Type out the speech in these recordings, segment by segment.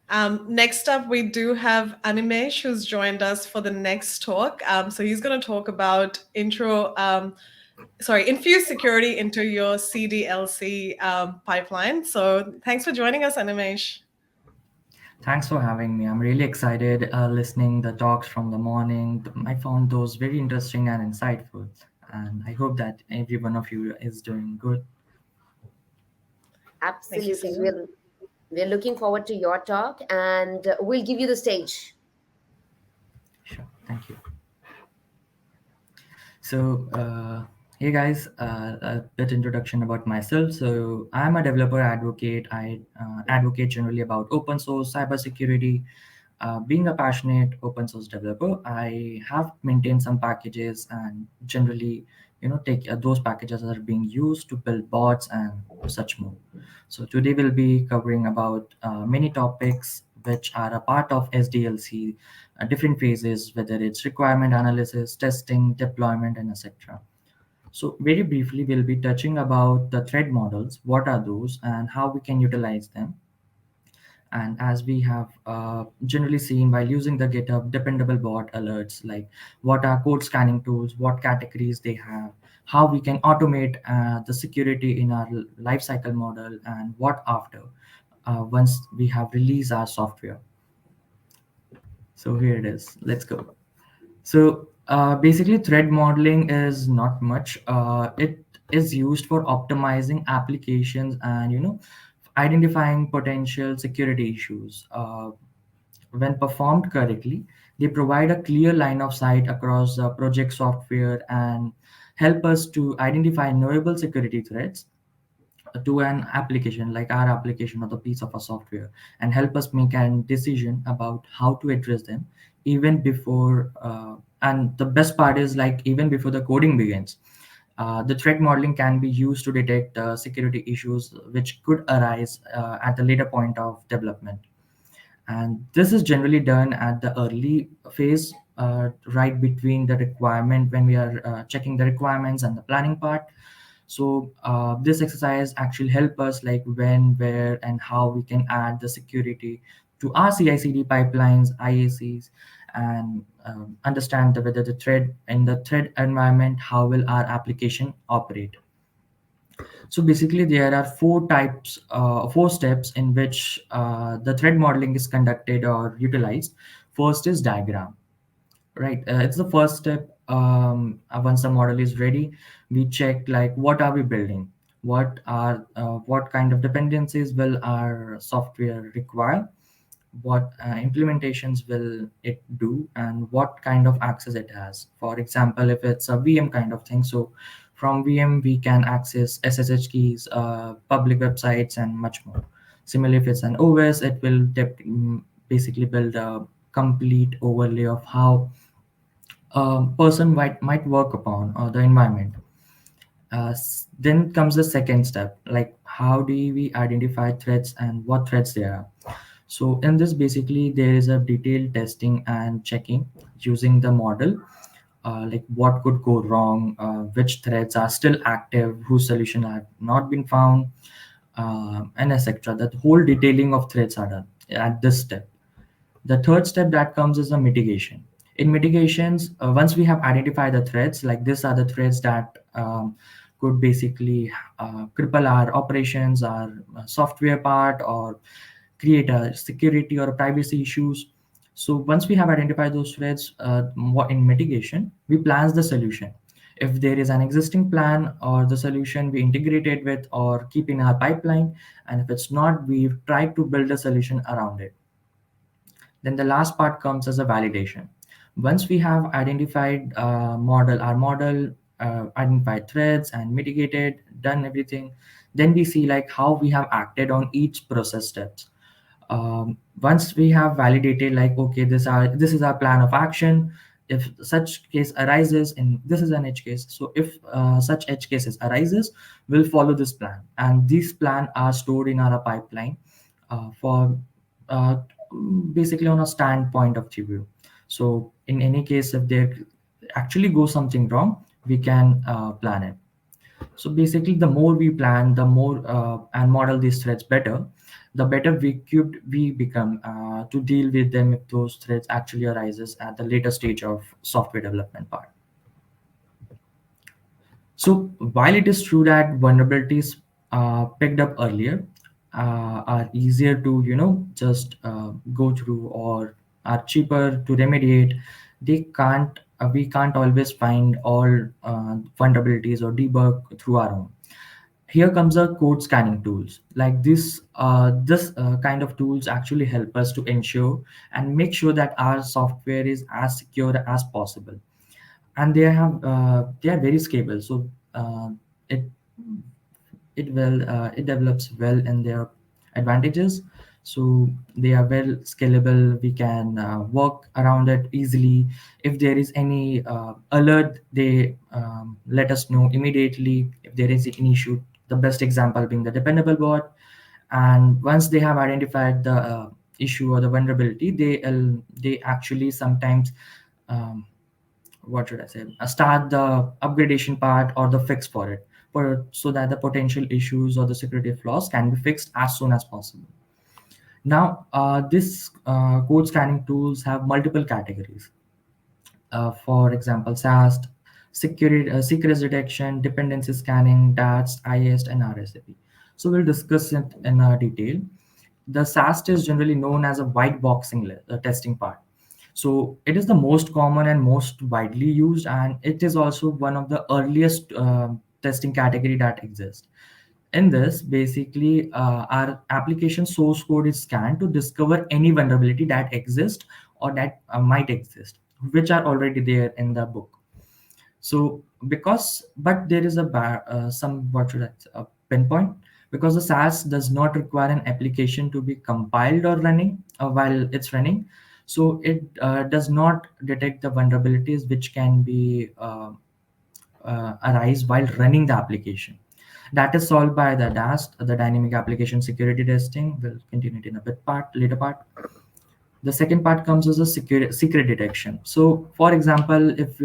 Next up, we do have Animesh, who's joined us for the next talk. So he's going to talk about Infuse Security into your SDLC pipeline. So thanks for joining us, Animesh. Thanks for having me. I'm really excited listening the talks from the morning. I found those very interesting and insightful, and I hope that every one of you is doing good. Thank you so Absolutely. much. We're looking forward to your talk, and we'll give you the stage. Sure, thank you. So, hey guys, a bit introduction about myself. So, I'm a developer advocate. I advocate generally about open source, cybersecurity. Being a passionate open source developer, I have maintained some packages and generally, take those packages that are being used to build bots and such more. So today we'll be covering about many topics which are a part of SDLC, different phases, whether it's requirement analysis, testing, deployment, and etc. So very briefly, we'll be touching about the thread models, what are those, and how we can utilize them. And as we have generally seen while using the GitHub dependable bot alerts, like what are code scanning tools, what categories they have, how we can automate the security in our lifecycle model, and what after once we have released our software. So here it is. Let's go. So basically, thread modeling is not much. It is used for optimizing applications and identifying potential security issues. When performed correctly, they provide a clear line of sight across the project software and help us to identify knowable security threats to an application like our application or the piece of a software, and help us make a decision about how to address them even before and the best part is like even before the coding begins. The threat modeling can be used to detect security issues which could arise at the later point of development, and this is generally done at the early phase, right between the requirement when we are checking the requirements and the planning part. So this exercise actually help us like when, where, and how we can add the security to our CI/CD pipelines, IACs, and understand whether the thread in the thread environment, how will our application operate. So basically, there are four steps in which the thread modeling is conducted or utilized. First is diagram, right? It's the first step. Once the model is ready, we check like what are we building, what kind of dependencies will our software require, what implementations will it do, and what kind of access it has. For example, if it's a VM kind of thing, so from VM we can access SSH keys, public websites, and much more. Similarly, if it's an OS, it will basically build a complete overlay of how a person might work upon the environment. Then comes the second step, like how do we identify threats and what threats there are. So in this, basically, there is a detailed testing and checking using the model, like what could go wrong, which threads are still active, whose solution have not been found, and etc. That whole detailing of threats are done at this step. The third step that comes is the mitigation. In mitigations, once we have identified the threats, like these are the threats that could basically cripple our operations, our software part, or create a security or a privacy issues. So once we have identified those threats, in mitigation, we plan the solution. If there is an existing plan or the solution we integrated with or keep in our pipeline, and if it's not, we try to build a solution around it. Then the last part comes as a validation. Once we have identified our model, identified threads and mitigated, done everything, then we see like how we have acted on each process steps. Once we have validated like okay, this is our plan of action. If such case arises, in this is an edge case, so if such edge cases arises, we'll follow this plan, and these plan are stored in our pipeline for uh, basically on a standpoint of view. So in any case, if there actually goes something wrong, we can plan it. So basically, the more we plan, the more and model these threats better, the better we equipped we become to deal with them if those threats actually arises at the later stage of software development part. So while it is true that vulnerabilities picked up earlier are easier to just go through or are cheaper to remediate, they can't we can't always find all vulnerabilities or debug through our own. Here comes the code scanning tools. Like this kind of tools actually help us to ensure and make sure that our software is as secure as possible, and they are very scalable. So it it develops well in their advantages. So they are well scalable. We can work around it easily. If there is any alert, they let us know immediately if there is an issue. The best example being the dependable bot. And once they have identified the issue or the vulnerability, they actually sometimes um, what should I say, start the upgradation part or the fix for it, so that the potential issues or the security flaws can be fixed as soon as possible. Now, this code scanning tools have multiple categories. For example, SAST, secrets detection, dependency scanning, DATS, IAST, and RSAP. So we'll discuss it in detail. The SAST is generally known as a white boxing testing part. So it is the most common and most widely used, and it is also one of the earliest testing category that exists. In this, basically, our application source code is scanned to discover any vulnerability that exists or that might exist, which are already there in the book. So but there is some what should I say, a pinpoint, because the SaaS does not require an application to be compiled or running while it's running. So it does not detect the vulnerabilities which can be arise while running the application. That is solved by the DAST, the dynamic application security testing. We'll continue it in a bit part later part. The second part comes as a secret detection. So for example, if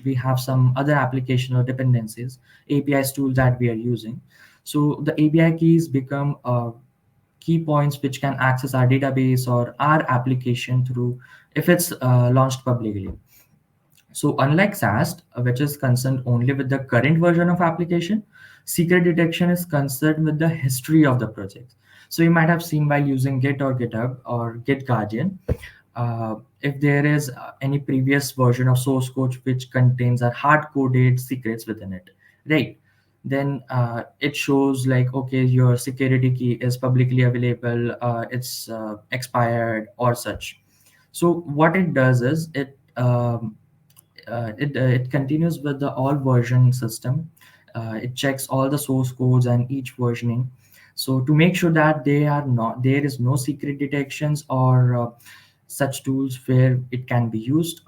we have some other application or dependencies, APIs tools that we are using, so the API keys become key points which can access our database or our application through if it's launched publicly. So unlike SAST, which is concerned only with the current version of application, secret detection is concerned with the history of the project. So you might have seen while using Git or GitHub or Git Guardian, if there is any previous version of source code which contains a hard-coded secrets within it, right? Then it shows like, okay, your security key is publicly available, it's expired or such. So what it does is it continues with the all version system. It checks all the source codes and each versioning. So to make sure that there is no secret detections or such tools where it can be used.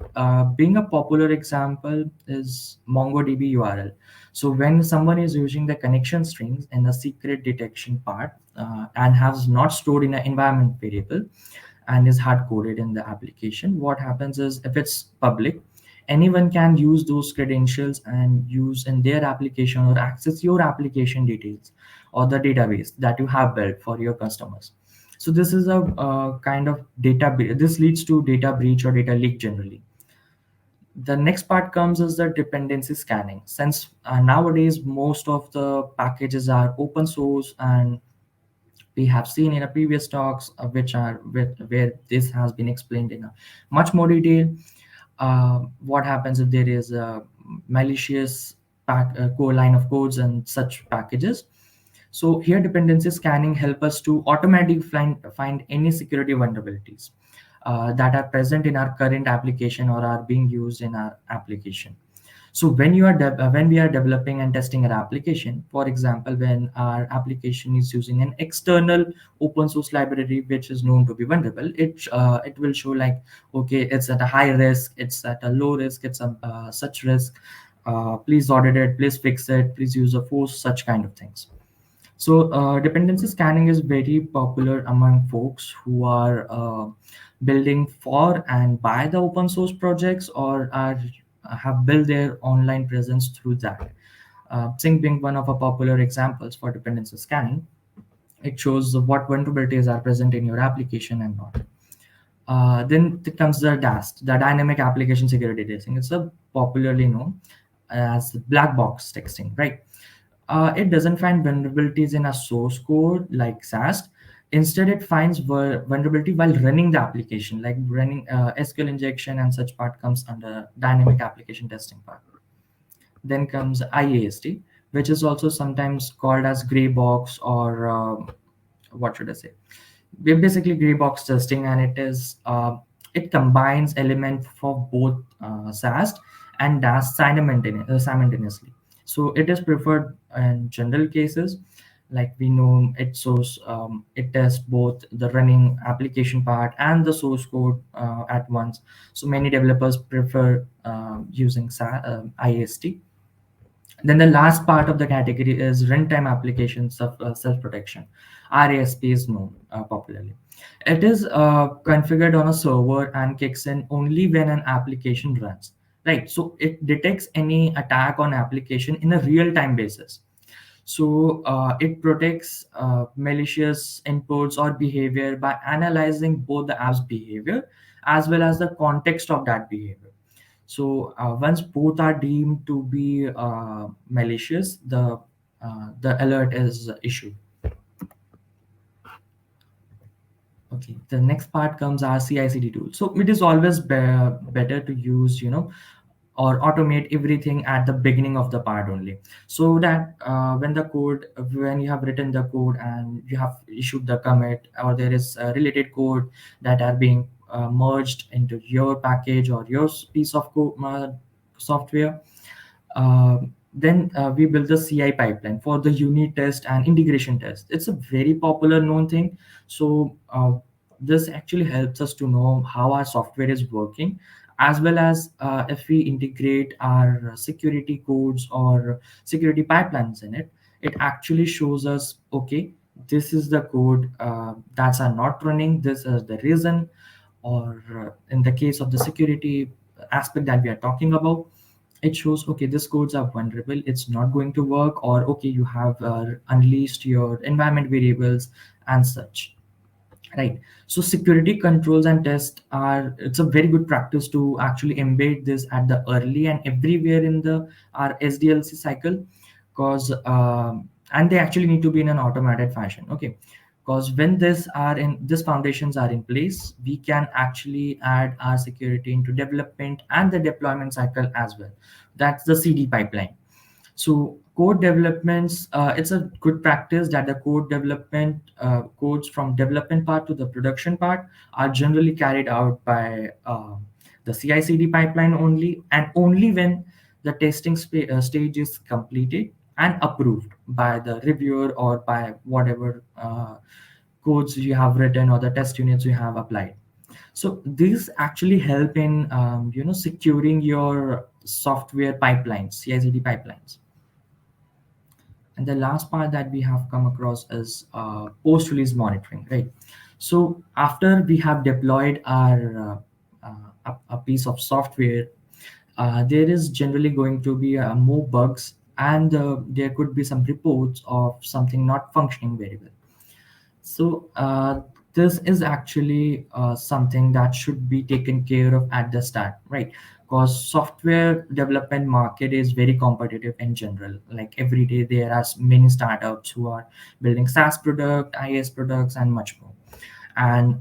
Being a popular example is MongoDB URL. So when someone is using the connection strings in the secret detection part and has not stored in an environment variable, and is hard coded in the application, what happens is if it's public, anyone can use those credentials and use in their application or access your application details or the database that you have built for your customers. So this is a kind of this leads to data breach or data leak generally. The next part comes is the dependency scanning. Since nowadays most of the packages are open source, and we have seen in a previous talks where this has been explained in a much more detail. What happens if there is a malicious core line of codes and such packages? So here dependency scanning help us to automatically find any security vulnerabilities that are present in our current application or are being used in our application. So when we are developing and testing our application, for example, when our application is using an external open source library which is known to be vulnerable, it will show like, okay, it's at a high risk, it's at a low risk, it's a such risk. Please audit it, please fix it, please use a force, such kind of things. So dependency scanning is very popular among folks who are building for and by the open source projects or are have built their online presence through that. Sync being one of our popular examples for dependency scanning. It shows what vulnerabilities are present in your application and not. Then comes the DAST, the Dynamic Application Security Testing. It's a popularly known as black box testing, right? It doesn't find vulnerabilities in a source code like SAST. Instead, it finds vulnerability while running the application, like running SQL injection and such part comes under dynamic application testing part. Then comes IAST, which is also sometimes called as gray box or what should I say? We're basically gray box testing, and it combines element for both SAST and DAST simultaneously. So it is preferred in general cases, like we know it tests both the running application part and the source code at once. So many developers prefer using IAST. Then the last part of the category is runtime applications of self-protection. RASP is known popularly. It is configured on a server and kicks in only when an application runs. Right, so it detects any attack on application in a real-time basis. So it protects malicious inputs or behavior by analyzing both the app's behavior as well as the context of that behavior. So once both are deemed to be malicious, the alert is issued. Okay, the next part comes our CI/CD tool. So it is always better to use, or automate everything at the beginning of the part only, so that when you have written the code and you have issued the commit, or there is related code that are being merged into your package or your piece of code, software, then we build the CI pipeline for the unit test and integration test. It's a very popular known thing. So this actually helps us to know how our software is working, as well as if we integrate our security codes or security pipelines in it. It actually shows us, okay, this is the code that's are not running. This is the reason, or in the case of the security aspect that we are talking about, it shows, okay, this codes are vulnerable, it's not going to work, or okay, you have unleashed your environment variables and such, right? So security controls and tests are, it's a very good practice to actually embed this at the early and everywhere in the our SDLC cycle, because and they actually need to be in an automated fashion. Okay, because when this foundations are in place, we can actually add our security into development and the deployment cycle as well. That's the CD pipeline. So code developments, it's a good practice that the code development codes from development part to the production part are generally carried out by the CI/CD pipeline only, and only when the testing stage is completed and approved by the reviewer or by whatever codes you have written or the test units you have applied. So these actually help in securing your software pipelines, CI/CD pipelines. And the last part that we have come across is post-release monitoring, right? So after we have deployed our a piece of software, there is generally going to be more bugs, and there could be some reports of something not functioning very well. So this is actually something that should be taken care of at the start, right? Because software development market is very competitive in general. Like every day, there are many startups who are building SaaS product, IaaS products, and much more. And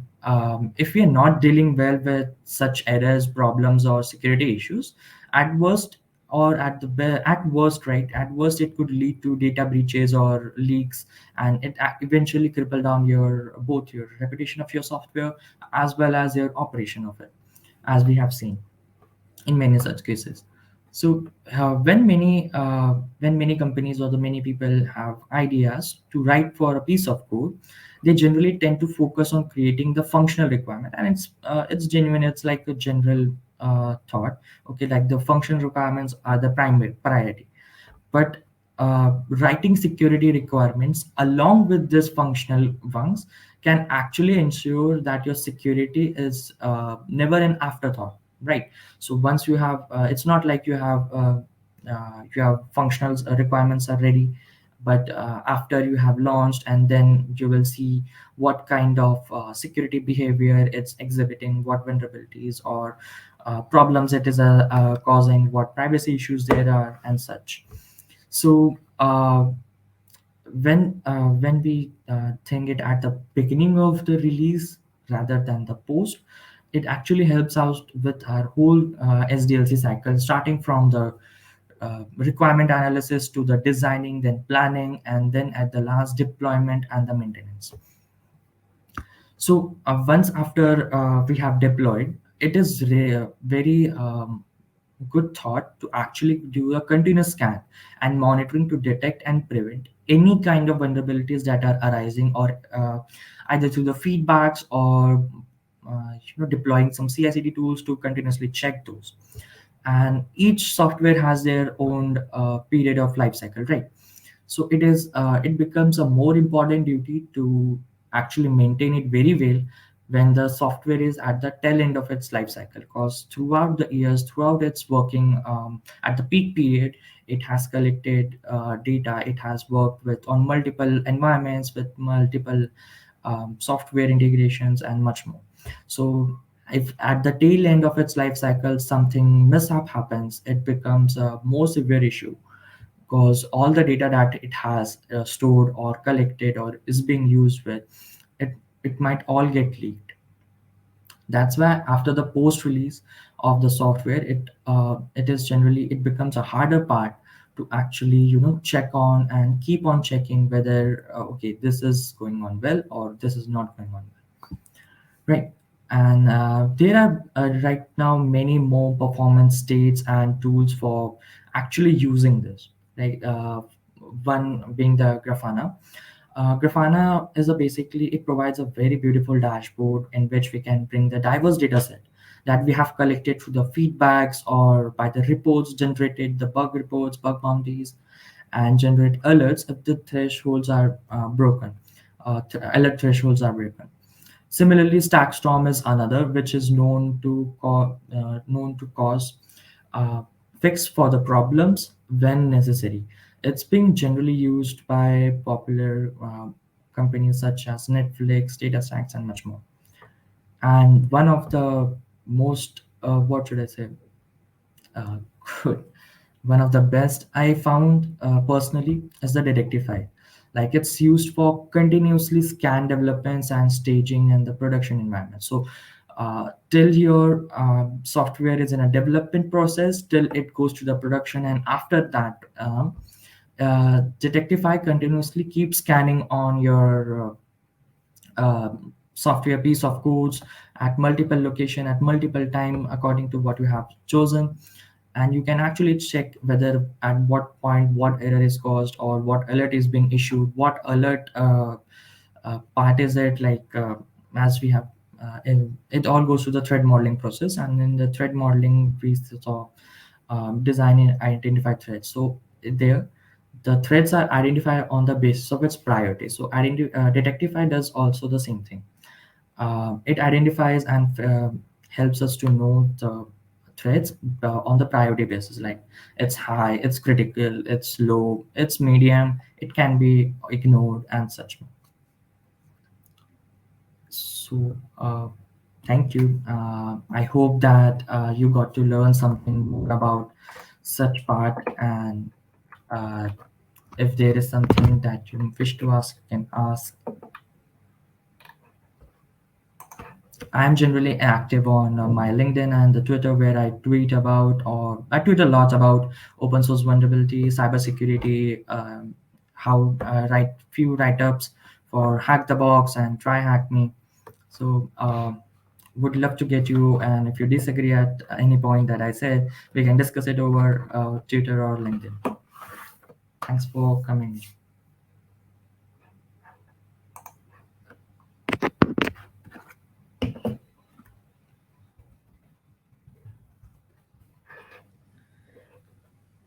if we are not dealing well with such errors, problems, or security issues, at worst, or at worst, right, at worst it could lead to data breaches or leaks, and it eventually cripple down both your reputation of your software as well as your operation of it, as we have seen in many such cases. So when many companies or the many people have ideas to write for a piece of code, they generally tend to focus on creating the functional requirement, and it's genuine. It's like a general thought. Okay, like the functional requirements are the primary priority, but writing security requirements along with this functional ones can actually ensure that your security is never an afterthought, right? So once you have it's not like you have your functional requirements are ready, but after you have launched, and then you will see what kind of security behavior it's exhibiting, what vulnerabilities or problems it is causing, what privacy issues there are, and such. So when we think it at the beginning of the release rather than the post, it actually helps out with our whole SDLC cycle, starting from the requirement analysis to the designing, then planning, and then at the last deployment and the maintenance. So once after we have deployed, it is very good thought to actually do a continuous scan and monitoring to detect and prevent any kind of vulnerabilities that are arising, or either through the feedbacks or deploying some CI/CD tools to continuously check those. And each software has their own period of life cycle, right? So it becomes a more important duty to actually maintain it very well when the software is at the tail end of its life cycle, because throughout the years, throughout its working, at the peak period, it has collected data, it has worked with on multiple environments with multiple software integrations and much more. So if at the tail end of its life cycle something mishap happens, it becomes a more severe issue, because all the data that it has stored or collected or is being used with it, it might all get leaked. That's why after the post release of the software, it is generally, it becomes a harder part to actually check on and keep on checking whether okay, this is going on well or this is not going on well, right? And there are right now many more performance states and tools for actually using this, like one being the Grafana. Grafana is a basically, it provides a very beautiful dashboard in which we can bring the diverse data set that we have collected through the feedbacks or by the reports generated, the bug reports, bug bounties, and generate alerts if the thresholds are broken. Alert thresholds are broken. Similarly, Stackstorm is another which is known to cause uh, fix for the problems when necessary. It's being generally used by popular companies such as Netflix, DataStax, and much more. And one of the most, what should I say, uh, good, one of the best I found personally is the Detectify. Like, it's used for continuously scan developments and staging in the production environment. So till your software is in a development process, till it goes to the production, and after that, Detectify continuously keeps scanning on your software piece of codes at multiple location at multiple time according to what you have chosen, and you can actually check whether at what point what error is caused or what alert is being issued, what alert part is it, like as we have it all goes to the thread modeling process, and in the thread modeling we saw design and identify threads. So there the threads are identified on the basis of its priority. So Detectify does also the same thing. It identifies and helps us to know the threads on the priority basis, like it's high, it's critical, it's low, it's medium, it can be ignored, and such. So thank you. I hope that you got to learn something more about such part, and uh, if there is something that you wish to ask, you can ask. I'm generally active on my LinkedIn and the Twitter, where I tweet a lot about open source vulnerability, cybersecurity, how I write few write-ups for Hack the Box and Try Hack Me. So would love to get you, and if you disagree at any point that I said, we can discuss it over Twitter or LinkedIn. Thanks for coming.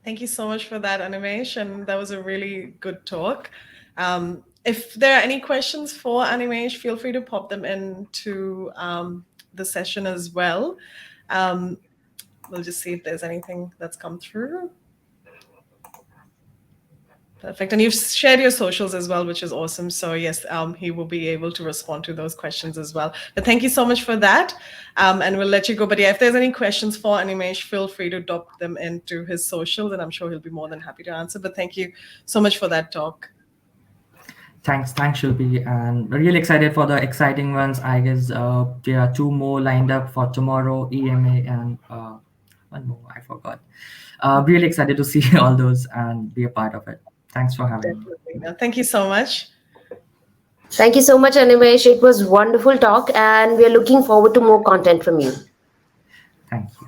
Thank you so much for that, Animesh, and that was a really good talk. If there are any questions for Animesh, feel free to pop them into the session as well. We'll just see if there's anything that's come through. Perfect. And you've shared your socials as well, which is awesome. So yes, he will be able to respond to those questions as well. But thank you so much for that. And we'll let you go. But yeah, if there's any questions for Animesh, feel free to drop them into his socials, and I'm sure he'll be more than happy to answer. But thank you so much for that talk. Thanks, Shilpi, and really excited for the exciting ones. I guess there are 2 more lined up for tomorrow, EMA and one more, I forgot. Really excited to see all those and be a part of it. Thanks for having me. Definitely. No, thank you so much. Thank you so much, Animesh. It was wonderful talk, and we are looking forward to more content from you. Thank you.